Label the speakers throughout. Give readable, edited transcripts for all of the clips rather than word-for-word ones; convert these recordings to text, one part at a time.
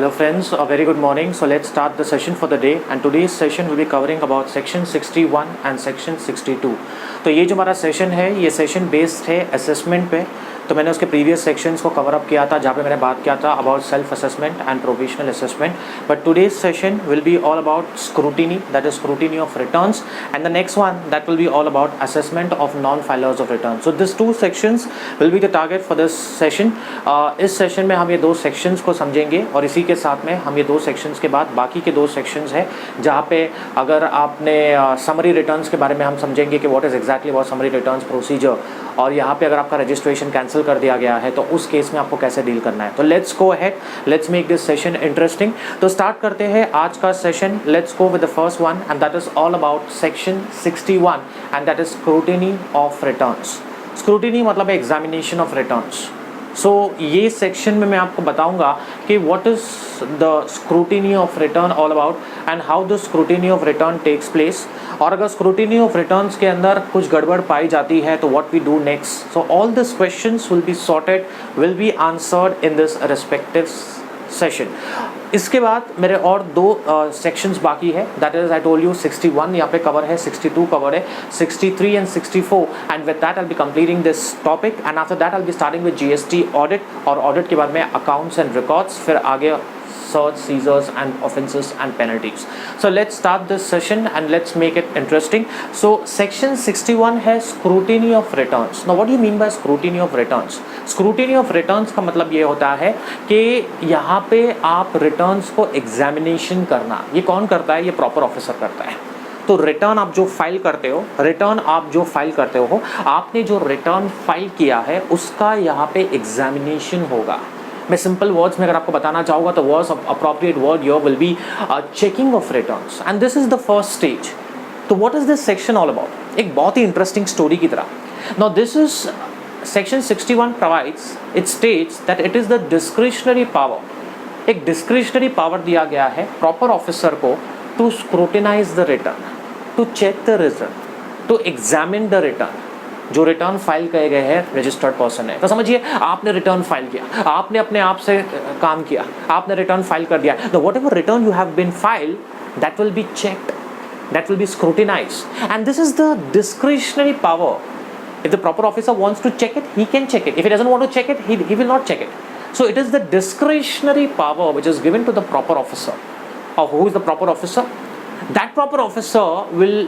Speaker 1: Hello friends, a very good morning. So let's start the session for the day, and today's session will be covering about section 61 and section 62. तो ये जो हमारा session है ये session based है assessment पे। तो मैंने उसके प्रीवियस सेक्शंस को कवर अप किया था जहाँ पे मैंने बात किया था about self assessment and provisional assessment, but today's session will be all about scrutiny, that is scrutiny of returns, and the next one that will be all about assessment of non filers of return. So this two sections will be the target for this session. इस session में हम ये दो sections को समझेंगे और इसी के साथ में हम ये दो सेक्शंस के बाद बाकी के दो सेक्शंस हैं जहाँ पे अगर आपने समरी रिटर्न्स के बारे में हम समझेंगे कि what is exactly what summary returns procedure, और यहाँ पे अगर आपका रजिस्ट्रेशन कैंसिल कर दिया गया है तो उस केस में आपको कैसे डील करना है. तो let's go ahead, let's make this session interesting. तो स्टार्ट करते हैं आज का session. Let's go with the first one and that is all about section 61 and that is scrutiny of returns. Scrutiny मतलब एग्जामिनेशन ऑफ रिटर्न्स. सो ये section में मैं आपको बताऊंगा कि what is the scrutiny of return all about and how the scrutiny of return takes place. और अगर scrutiny of returns के अंदर कुछ गड़बड़ पाई जाती है तो what we do next. So all this questions will be sorted, will be answered in this respective session. इसके बाद मेरे और दो सेक्शंस बाकी है, that is I told you 61 यहाँ पे कवर है, 62 कवर है, 63 and 64, and with that I will be completing this topic and after that I will be starting with GST audit, और ऑडिट के बाद में अकाउंट्स एंड रिकॉर्ड्स, फिर आगे search, seizures and offences and penalties. So let's start this session and let's make it interesting. So section 61 है scrutiny of returns. Now what do you mean by scrutiny of returns? Scrutiny of returns का मतलब ये होता है कि यहाँ पे आप returns को examination करना, ये कौन करता है? ये proper officer करता है. तो रिटर्न आप जो फाइल करते हो, आपने जो रिटर्न फाइल किया है उसका यहाँ पे एग्जामिनेशन होगा. मैं सिंपल वर्ड्स में अगर आपको बताना चाहूँगा तो words appropriate word your will be checking of returns, and this is the first stage. तो what is this section all about? एक बहुत ही इंटरेस्टिंग स्टोरी की तरह. Now this is section 61 provides, it states that it is the discretionary power. एक discretionary power दिया गया है प्रॉपर ऑफिसर को to scrutinize the return, to check the return, to examine the return. जो return file किए गए हैं registered person है. तो समझिए आपने रिटर्न फाइल किया, आपने अपने आप से काम किया, आपने रिटर्न फाइल कर दिया. The whatever return you have been file that will be checked, that will be scrutinized, and this is the discretionary power. If the proper officer wants to check it, he can check it. If he doesn't want to check it, he will not check it. So it is the discretionary power which is given to the proper officer. Or who is the proper officer? That proper officer will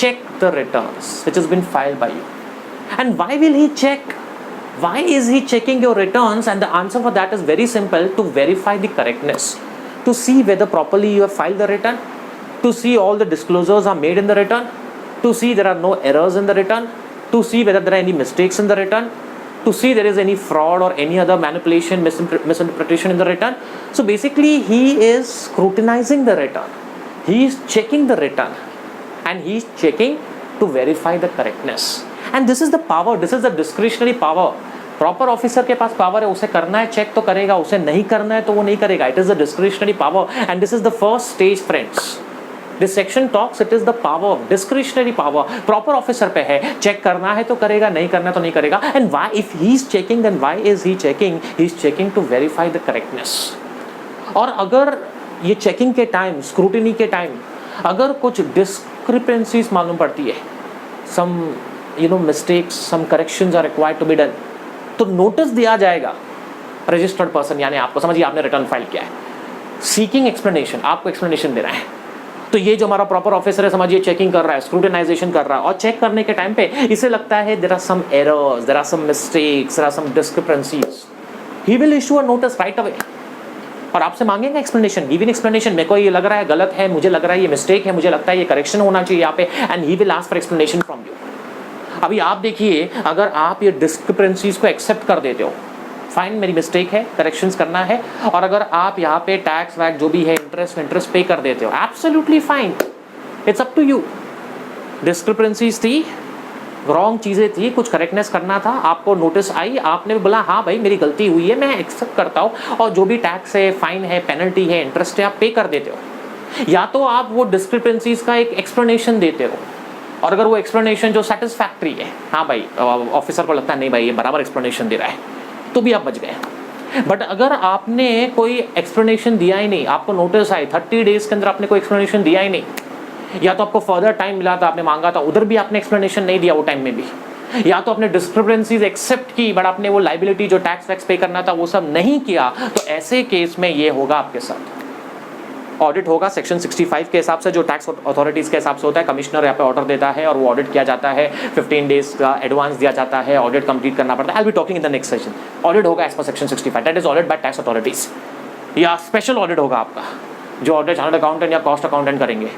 Speaker 1: check the returns which has been filed by you. And why will he check? Why is he checking your returns? And the answer for that is very simple: to verify the correctness, to see whether properly you have filed the return, to see all the disclosures are made in the return, to see there are no errors in the return, to see whether there are any mistakes in the return, to see there is any fraud or any other manipulation, misinterpretation in the return. So basically he is scrutinizing the return, he is checking the return, and he is checking to verify the correctness. And this is the power, this is the discretionary power. Proper officer के पास power है, उसे करना है check तो करेगा, उसे नहीं करना है तो वो नहीं करेगा. It is the discretionary power, and this is the first stage friends. This section talks, it is the power, discretionary power. Proper officer पे है, चेक करना है तो करेगा, नहीं करना है तो नहीं करेगा. And why, if he is checking, then why is he checking? He is checking to verify the correctness. और अगर ये चेकिंग के टाइम, स्क्रूटिनी के टाइम अगर कुछ डिस्क्रिपेंसीज मालूम पड़ती है, सम mistakes, some corrections are required to be done, तो नोटिस दिया जाएगा रजिस्टर्ड पर्सन, यानी आपको. समझिए आपने रिटर्न फाइल किया है, सीकिंग एक्सप्लेनेशन, आपको एक्सप्लेनेशन दे रहा है. तो ये जो हमारा प्रॉपर ऑफिसर है, समझिए चेकिंग कर रहा है, स्क्रूटिनाइजेशन कर रहा है, और चेक करने के टाइम पे इसे लगता है there are some errors, there are some mistakes, there are some discrepancies, he will issue a notice right away और आपसे मांगेंगे एक्सप्लेनेशन. गिव इन एक्सप्लेनेशन, मेरे को ये लग रहा है गलत है, मुझे लग रहा है ये मिस्टेक है, मुझे लगता है ये करेक्शन होना चाहिए यहाँ पे, and he will ask for explanation from you. अभी आप देखिए, अगर आप ये डिस्क्रिपेंसीज को एक्सेप्ट कर देते हो, फाइन मेरी मिस्टेक है, करेक्शंस करना है, और अगर आप यहाँ पे टैक्स वैक्स जो भी है, इंटरेस्ट पे कर देते हो, absolutely fine, it's up to you. Discrepancies थी, रॉन्ग चीज़ें थी, कुछ करेक्टनेस करना था, आपको नोटिस आई, आपने बोला हाँ भाई मेरी गलती हुई है, मैं एक्सेप्ट करता हूँ, और जो भी टैक्स है, फाइन है, पेनल्टी है, इंटरेस्ट है, आप पे कर देते हो. या तो आप वो डिस्क्रिपेंसीज का एक एक्सप्लेनेशन देते हो, और अगर वो एक्सप्लेनेशन जो सेटिस्फैक्ट्री है, हाँ भाई ऑफिसर को लगता है नहीं भाई ये बराबर एक्सप्लेनेशन दे रहा है, तो भी आप बच गए. बट अगर आपने कोई एक्सप्लेनेशन दिया ही नहीं, आपको नोटिस आई 30 डेज के अंदर आपने कोई एक्सप्लेनेशन दिया ही नहीं, या तो आपको फर्दर टाइम मिला था, आपने मांगा था, उधर भी आपने एक्सप्लेनेशन नहीं दिया वो टाइम में भी, या तो आपने डिस्क्रिपेंसीज एक्सेप्ट की बट आपने वो लाइबिलिटी जो टैक्स वैक्स पे करना था वो सब नहीं किया, तो ऐसे केस में ये होगा आपके साथ। ऑडिट होगा सेक्शन 65 के हिसाब से, जो टैक्स अथॉरिटीज के हिसाब से होता है। कमिश्नर यहाँ पे ऑर्डर देता है और वो ऑडिट किया जाता है, 15 डेज का एडवांस दिया जाता है, ऑडिट कंप्लीट करना पड़ता है। I will be talking in the next session. Audit होगा as per section 65, that is audit by tax authorities, या स्पेशल ऑडिट होगा आपका, जो ऑडिट चार्टर्ड अकाउंटेंट या कॉस्ट अकाउंटेंट करेंगे,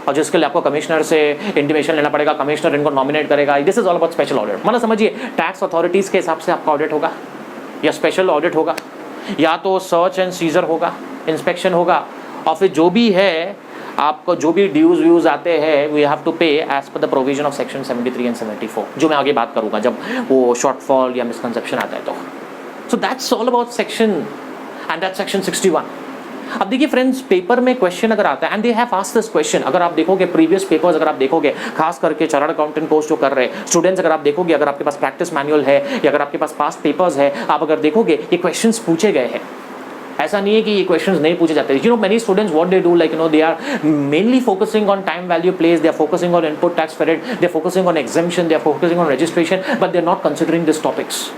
Speaker 1: और जिसके लिए आपको कमिश्नर से इंटीमेशन लेना पड़ेगा, कमिश्नर इनको नॉमिनेट करेगा। This is all about special audit. मतलब समझिए, टैक्स अथॉरिटीज के हिसाब से आपका ऑडिट होगा, या स्पेशल ऑडिट होगा, या तो सर्च एंड सीजर होगा, इंस्पेक्शन होगा, और फिर जो भी है आपको जो भी ड्यूज व्यूज आते हैं we have to pay as per the provision of section 73 and 74, जो मैं आगे बात करूंगा जब वो शॉर्टफॉल या मिसकंसेप्शन आता है तो। So that's all about section and that section 61। अब देखिए फ्रेंड्स, पेपर में क्वेश्चन अगर आता है and they have asked this question, अगर आप देखोगे प्रीवियस पेपर्स, अगर आप देखोगे खास करके चार्टर्ड अकाउंटेंट कोर्स जो कर रहे हैं स्टूडेंट्स, अगर आप देखोगे, अगर आपके पास प्रैक्टिस मैनुअल है या अगर आपके पास पास्ट पेपर्स है, आप अगर देखोगे ये क्वेश्चंस पूछे गए हैं। ऐसा नहीं है कि ये क्वेश्चंस नहीं पूछे जाते। You know many students what they do, like you know they are mainly focusing on time value place, they are focusing on input tax credit, they are focusing on exemption, they are focusing on registration, but they are not considering this topics.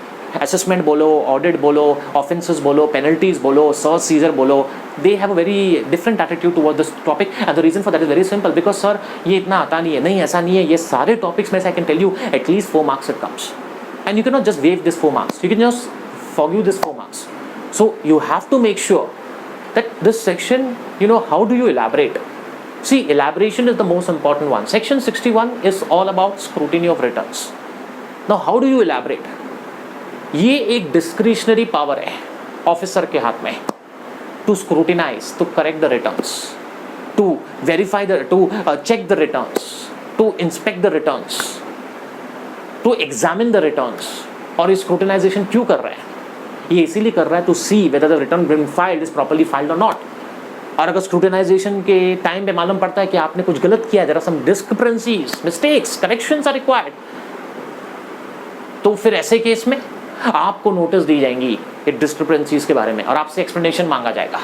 Speaker 1: Assessment बोलो, audit बोलो, offences बोलो, penalties बोलो, search seizure बोलो, they have a very different attitude toward this topic, and the reason for that is very simple, because sir ये इतना आता नहीं है, नहीं ऐसा नहीं है, ये सारे टॉपिक्स में से I can tell you at least 4 marks it comes, and you cannot just waive this 4 marks, you can just forgive this 4 marks. So you have to make sure that this section, you know, how do you elaborate? See, elaboration is the most important one. Section 61 is all about scrutiny of returns. Now how do you elaborate? ये एक discretionary power है officer के हाथ में, to scrutinize, to correct the returns, to verify to check the returns, to inspect the returns, to examine the returns. और ये scrutinization क्यों कर रहा है? ये इसीलिए कर रहा है to see whether the return being filed is properly filed or not. और अगर scrutinization के टाइम पे मालूम पड़ता है कि आपने कुछ गलत किया, there are some discrepancies, mistakes, corrections are required, तो फिर ऐसे केस में आपको नोटिस दी जाएंगी डिस्क्रिपेंसीज के बारे में और आपसे एक्सप्लेनेशन मांगा जाएगा।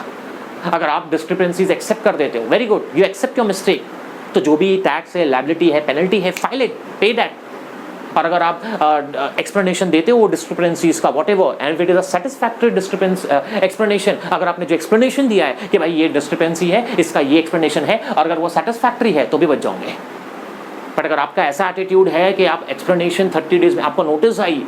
Speaker 1: अगर आप डिस्क्रिपेंसीज एक्सेप्ट कर देते हो, very good, you accept your mistake, तो जो भी टैक्स है, लायबिलिटी है, पेनल्टी है, फाइल इट, पे दैट। और अगर आप एक्सप्लेनेशन देते हो वो डिस्क्रिपेंसीज का, what ever, and it is a satisfactory explanation, अगर आपने जो एक्सप्लेनेशन दिया है कि भाई ये डिस्क्रिपेंसी है, इसका ये एक्सप्लेनेशन है, और अगर वो सेटिस्फैक्टरी है तो भी बच जाओगे। बट अगर आपका ऐसा एटीट्यूड है कि आप एक्सप्लेनेशन 30 डेज में, आपको नोटिस आई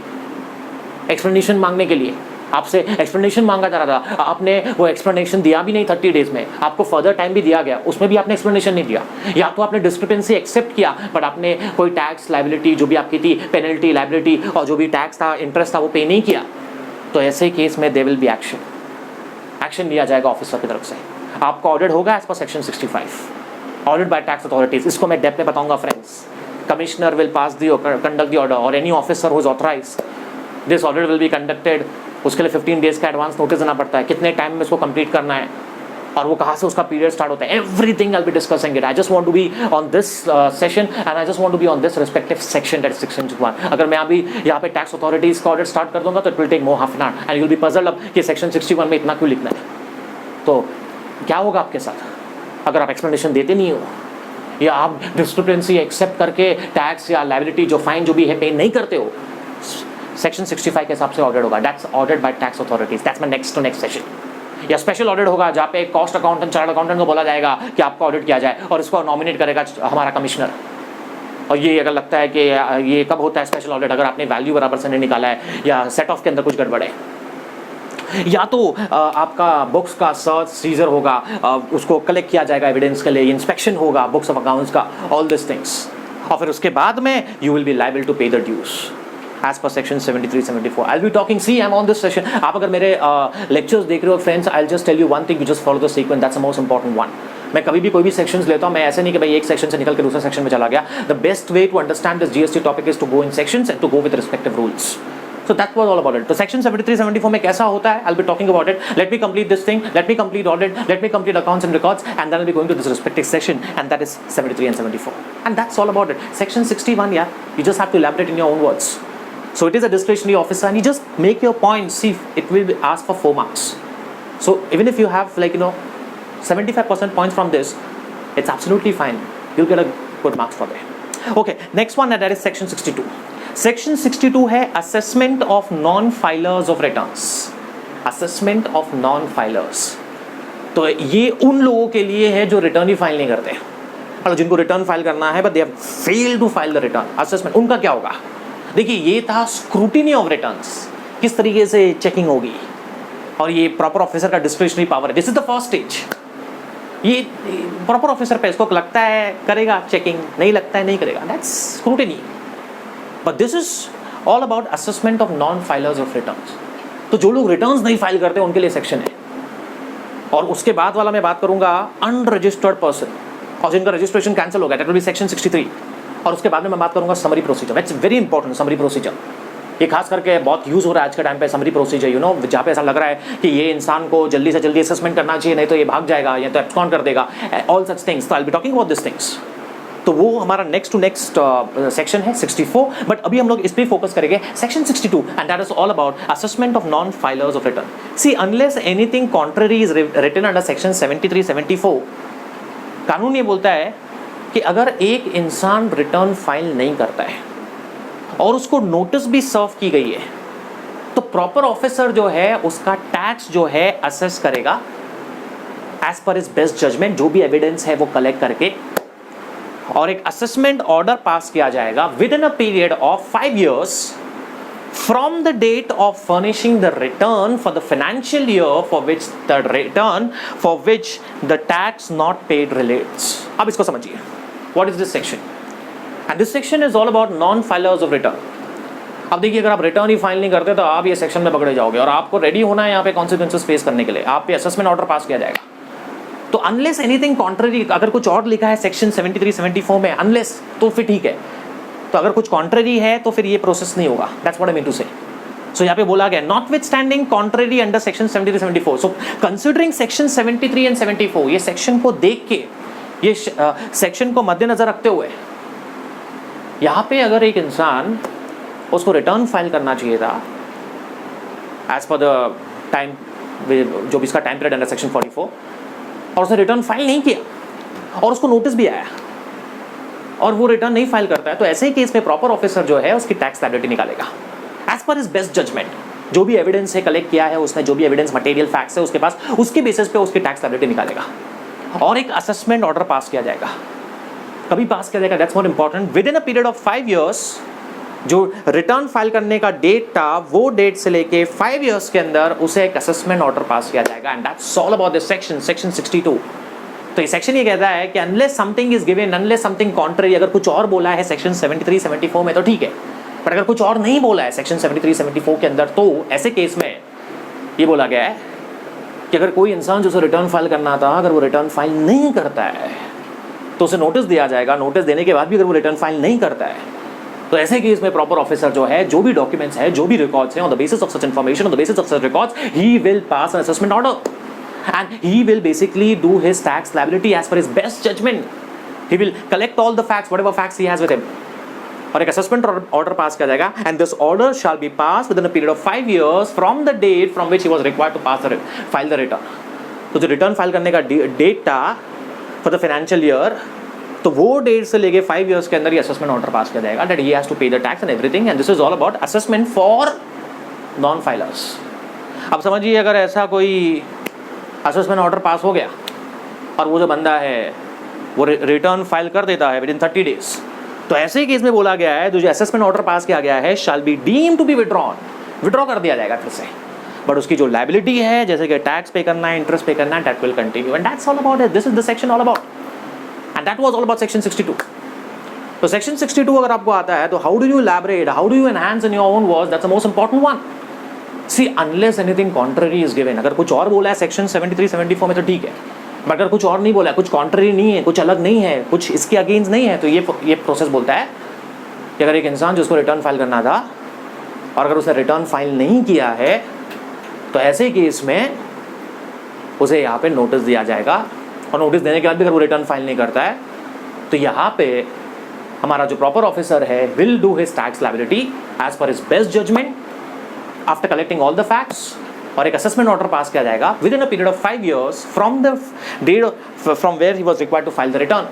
Speaker 1: एक्सप्लेनेशन मांगने के लिए, आपसे एक्सप्लेनेशन मांगा जा रहा था, आपने वो एक्सप्लेनेशन दिया भी नहीं 30 डेज में, आपको फर्दर टाइम भी दिया गया, उसमें भी आपने एक्सप्लेनेशन नहीं दिया, या तो आपने डिस्क्रिपेंसी एक्सेप्ट किया बट आपने कोई टैक्स लायबिलिटी जो भी आपकी थी, पेनल्टी, लायबिलिटी और जो भी टैक्स था, इंटरेस्ट था, वो पे नहीं किया, तो ऐसे केस में देयर विल बी एक्शन लिया जाएगा ऑफिसर की तरफ से। आपका ऑडिट होगा as per section 65, audit by tax authorities. इसको मैं डेप्थ में बताऊंगा friends. Commissioner will pass the conduct the order और any officer who is authorized, this audit will be conducted. उसके लिए 15 डेज का एडवांस नोटिस देना पड़ता है, कितने टाइम में इसको कंप्लीट करना है और वो कहाँ से उसका पीरियड स्टार्ट होता है, everything I will be discussing it. I just want to be on this session and I just want to be on this respective section, that is section 61। अगर मैं अभी यहाँ पे टैक्स अथॉरिटीज का audit start कर दूंगा तो it will take more half an hour and you will be puzzled अब कि सेक्शन 61 में इतना क्यों लिखना है। तो क्या होगा आपके साथ अगर आप एक्सप्लेनेशन देते नहीं हो, या आप डिस्क्रिपेंसी एक्सेप्ट करके टैक्स या लायबिलिटी जो फाइन जो भी है पे नहीं करते हो, सेक्शन 65 के हिसाब से ऑडिट होगा। That's audit by tax authorities, that's my next session. या स्पेशल ऑडिट होगा जहाँ पे कॉस्ट अकाउंटेंट, चार्टर्ड अकाउंटेंट को बोला जाएगा कि आपका ऑडिट किया जाए और इसको नॉमिनेट करेगा हमारा कमिश्नर। और ये अगर लगता है कि ये कब होता है स्पेशल ऑडिट, अगर आपने वैल्यू बराबर से नहीं निकाला है या सेट ऑफ के अंदर कुछ गड़बड़ है, या तो आपका बुक्स का सर्च सीजर होगा, उसको कलेक्ट किया जाएगा एविडेंस के लिए, इंस्पेक्शन होगा बुक्स ऑफ अकाउंट्स का, ऑल दिस थिंग्स, और फिर उसके बाद में you will be liable to pay the dues as per section 73, 74. I'll be talking, see I'm on this session. आप अगर मेरे lectures देख रहे हो friends, I'll just tell you one thing, you just follow the sequence, that's the most important one. मैं कभी भी कोई भी sections लेता हूँ, मैं ऐसे नहीं कि भाई एक section से निकल के दूसरे section में चला गया। The best way to understand this GST topic is to go in sections and to go with respective rules. So that was all about it. तो section 73, 74 में कैसा होता है, I'll be talking about it. Let me complete this thing, let me complete audit, let me complete accounts and records, and then I'll be going to this respective section, and that is 73 and 74. And that's all about it. Section 61, yeah, you just have to elaborate in your own words. So it is a discretionary officer and you just make your point, see it will be asked for 4 marks. So even if you have 75% points from this, it's absolutely fine, you'll get a good marks for that. Okay, next one, that is section 62. Section 62 है assessment of non-filers of returns. Assessment of non-filers, तो ये उन लोगों के लिए है जो return ही file नहीं करते, मतलब जिनको रिटर्न फाइल करना है but they have failed to file the return. Assessment उनका क्या होगा? देखिए, ये था स्क्रूटिनी ऑफ रिटर्न्स, किस तरीके से चेकिंग होगी, और ये प्रॉपर ऑफिसर का डिस्क्रिशनरी पावर है. This is the first stage. ये प्रॉपर ऑफिसर पे इसको लगता है करेगा चेकिंग, नहीं लगता है नहीं करेगा, that's scrutiny. But this is all about assessment of non filers of returns. तो जो लोग रिटर्न्स नहीं फाइल करते उनके लिए सेक्शन है. और उसके बाद वाला मैं बात करूंगा अनरजिस्टर्ड पर्सन, और जिनका रजिस्ट्रेशन कैंसिल हो गया, दैट विल बी सेक्शन 63. और उसके बाद में मैं बात करूंगा summary procedure. It's very important summary procedure. ये खास करके बहुत यूज हो रहा है आज के टाइम पे समरी प्रोसीजर, यू नो, जहाँ पे ऐसा लग रहा है कि ये इंसान को जल्दी से जल्दी असेसमेंट करना चाहिए, नहीं तो ये भाग जाएगा या तो एब्सकॉन्ड कर देगा, ऑल सच थिंग्स. तो I will be talking about this things. तो वो हमारा नेक्स्ट टू नेक्स्ट सेक्शन है 64, बट अभी हम लोग इस पे फोकस करेंगे section 62, and that is all about assessment of non filers of return. See, unless anything contrary is written under section 73, 74, कानून ये बोलता है कि अगर एक इंसान रिटर्न फाइल नहीं करता है और उसको नोटिस भी सर्व की गई है, तो प्रॉपर ऑफिसर जो है उसका टैक्स जो है असेस करेगा as per is best judgement, जो भी एविडेंस है वो कलेक्ट करके, और एक असेसमेंट ऑर्डर पास किया जाएगा within a period of 5 years from the date of furnishing the return for the financial year for which the return for which the tax not paid relates. अब इसको समझिए. What is this section? And this section is all about non-filers of return. अब देखिए, अगर आप return ही file नहीं करते तो आप ये सेक्शन में पकड़े जाओगे, और आपको रेडी होना है यहाँ पे कॉन्सिक्वेंसेस फेस करने के लिए. आप पे असेसमेंट ऑर्डर पास किया जाएगा. तो अनलेस एनीथिंग कॉन्ट्ररी, अगर कुछ और लिखा है सेक्शन 73, 74 में, अनलेस, तो फिर ठीक है. तो अगर कुछ कॉन्ट्ररी है तो फिर ये प्रोसेस नहीं होगा. That's what I mean to say. So यहाँ पे बोला गया notwithstanding contrary under section 73, 74. So considering section 73 and 74, ये सेक्शन को देख के, ये सेक्शन को मद्देनजर रखते हुए, यहाँ पे अगर एक इंसान, उसको रिटर्न फाइल करना चाहिए था एज पर द टाइम, जो भी इसका टाइम पीरियड अंडर सेक्शन 44, और उसने रिटर्न फाइल नहीं किया और उसको नोटिस भी आया और वो रिटर्न नहीं फाइल करता है, तो ऐसे ही केस में प्रॉपर ऑफिसर जो है उसकी टैक्स लायबिलिटी निकालेगा as per his best judgement. जो भी एविडेंस है कलेक्ट किया है उसने, जो भी एविडेंस मटेरियल फैक्ट्स है उसके पास, उसके बेसिस पे उसकी टैक्स लायबिलिटी निकालेगा, और एक असेसमेंट ऑर्डर पास किया जाएगा. कभी पास किया जाएगा, that's more important. With in a period of 5 years, जो रिटर्न फाइल करने का डेट था, वो डेट से लेके 5 years के अंदर उसे एक असेसमेंट ऑर्डर पास किया जाएगा. And that's all about this section, section 62. तो ये सेक्शन ये कहता है कि unless something is given, unless something contrary, अगर कुछ और बोला है सेक्शन 73, 74 में तो ठीक है, पर अगर कुछ और नहीं बोला है सेक्शन 73, 74 के अंदर, तो ऐसे केस में ये बोला गया है कि अगर कोई इंसान जो रिटर्न फाइल करना था, अगर वो रिटर्न फाइल नहीं करता है तो उसे नोटिस दिया जाएगा. नोटिस देने के बाद भी अगर वो रिटर्न फाइल नहीं करता है, तो ऐसे केस में प्रॉपर ऑफिसर जो है, जो भी डॉक्यूमेंट्स है, जो भी रिकॉर्ड्स हैं, on the basis of such information, on the basis of such records, he will pass an assessment order and he will basically do his tax liability as per his best judgment. He will collect all the facts, whatever facts he has with him, और एक assessment order pass किया जाएगा. And this order shall be pass within a period of 5 years from the date from which he was required to pass file the return. तो जो return file करने का date था for the financial year, तो वो date से लेके 5 years के अंदर ये असेसमेंट ऑर्डर पास किया जाएगा, that he has to pay the tax and everything. And this is all about assessment for non filers. अब समझिए, अगर ऐसा कोई असेसमेंट ऑर्डर पास हो गया और वो जो बंदा है वो रिटर्न फाइल कर देता है विद इन 30 days, तो ऐसे ही केस में बोला गया है जो असेसमेंट ऑर्डर पास किया गया है shall be deemed to be withdraw कर दिया जाएगा फिर से. बट उसकी जो लायबिलिटी है, जैसे कि टैक्स पे करना है, इंटरेस्ट पे करना है, that will continue. And that's all about it. This is the section all about, and that was all about section 62. तो सेक्शन 62 अगर आपको आता है तो how do you elaborate, how do you enhance in your own words, that's the most important one. See, unless anything contrary is given, अगर कुछ और बोला है सेक्शन 73, 74 में तो ठीक है, बट अगर कुछ और नहीं बोला है, कुछ कॉन्ट्ररी नहीं है, कुछ अलग नहीं है, कुछ इसके अगेंस्ट नहीं है, तो ये प्रोसेस बोलता है कि अगर एक इंसान जिसको रिटर्न फाइल करना था और अगर उसने रिटर्न फाइल नहीं किया है, तो ऐसे केस में उसे यहाँ पे नोटिस दिया जाएगा, और नोटिस देने के बाद भी अगर वो रिटर्न फाइल नहीं करता है, तो यहाँ पे हमारा जो प्रॉपर ऑफिसर है will do his tax liability as per his best judgement after collecting all the facts, और एक असेसमेंट ऑर्डर पास किया जाएगा within a period of 5 years from the date from where he was required to file the return.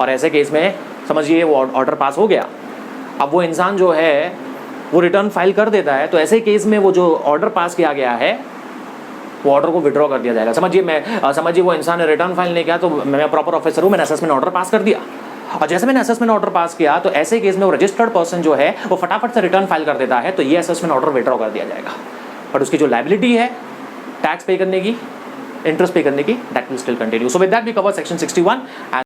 Speaker 1: और ऐसे case में समझिए वो order pass हो गया, अब वो इंसान जो है वो रिटर्न फाइल कर देता है, तो ऐसे केस में वो जो ऑर्डर पास किया गया है वो ऑर्डर को विड्रॉ कर दिया जाएगा। समझिए वो इंसान ने रिटर्न फाइल नहीं किया, तो मैं प्रॉपर ऑफिसर हूँ, मैंने असेसमेंट ऑर्डर पास कर दिया, और जैसे मैंने असेसमेंट ऑर्डर पास किया तो ऐसे केस में वो रजिस्टर्ड पर्सन जो है वो फटाफट से रिटर्न फाइल कर देता है, तो ये असेसमेंट ऑर्डर विड्रॉ कर दिया जाएगा। बट उसकी जो लायबिलिटी है टैक्स पे करने की, इंटरेस्ट पे करने की, that will still continue. So with that we cover section 61 and